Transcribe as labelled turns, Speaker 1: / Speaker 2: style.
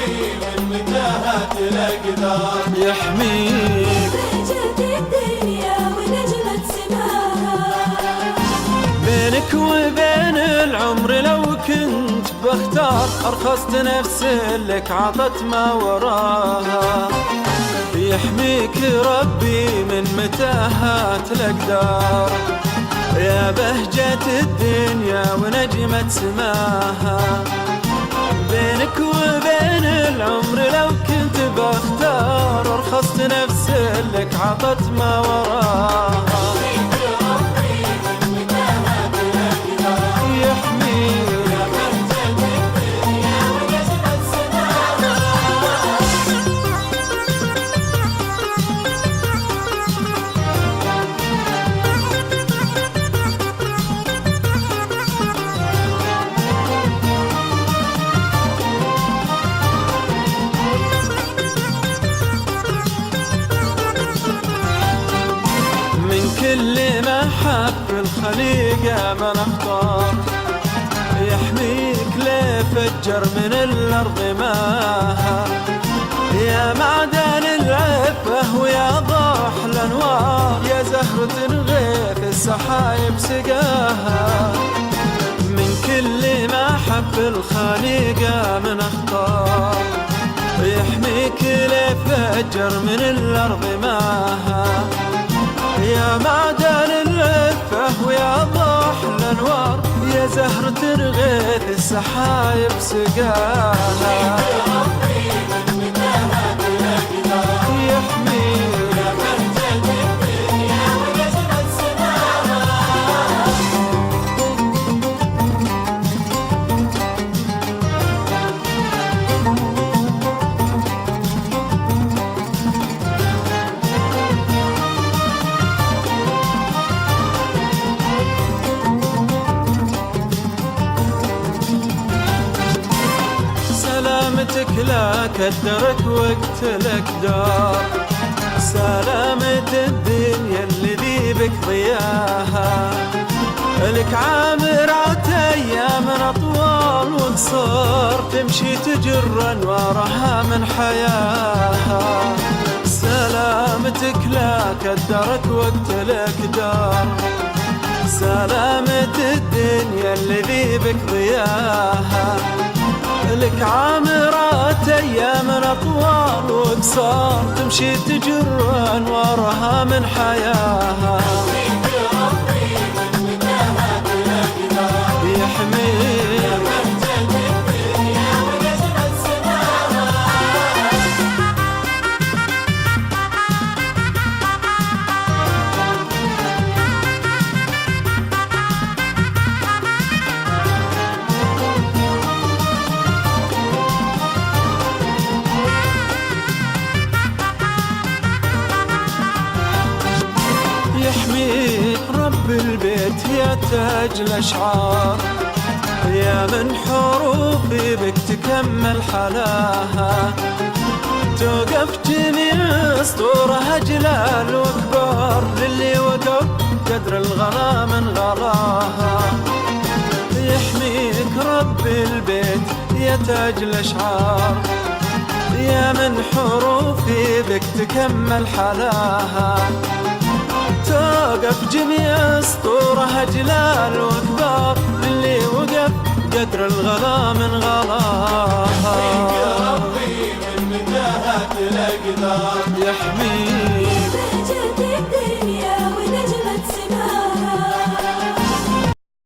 Speaker 1: من متاهات الأقدار.
Speaker 2: يحميك
Speaker 3: بهجة الدنيا ونجمة سماها.
Speaker 2: بينك وبين العمر لو كنت بختار أرخصت نفس لك عطت ما وراها. يحميك ربي من متاهات الأقدار. يا بهجة الدنيا ونجمة سماها. بينك وبين العمر لو كنت بختار أرخصت نفس لك عطت ما وراها. كل ما حب الخليقة ما نختار. يحميك ليه فجر من الأرض ماها. يا معدن العفة ويا ضاح الأنوار. يا زهرة غيث السحايب سقاها. من كل ما حب الخليقة ما نختار. يحميك ليه فجر من الأرض ماها. يا معدن العفة ويا ضاح الأنوار. يا زهرة غيث السحايب سقاها. سلامتك لا كدرك وقت الأقدار. سلامة الدنيا اللي ذي بك ضياها. لك عامرات أيام أطوال وقصار. تمشي تجر أنوارها من حياها. سلامتك لا كدرك وقت الأقدار. سلامة الدنيا اللي ذي بك ضياها. لك عامرات أيام أطوال وقصار. تمشي تجر أنوارها من حياها. يحميك يحميك رب البيت يا تاج الأشعار. يا من حروفي بك تكمل حلاها. توقف جميع سطورها جلال وكبار. للي وقف قدر الغلا من غلاها. يحميك رب البيت يا تاج الأشعار. يا من حروفي بك تكمل حلاها. توقف جميع سطورها جلال وكبار. اللي وقف قدر الغلا من غلاها.
Speaker 1: يحميك ربي من متاهات الأقدار.
Speaker 2: يحميك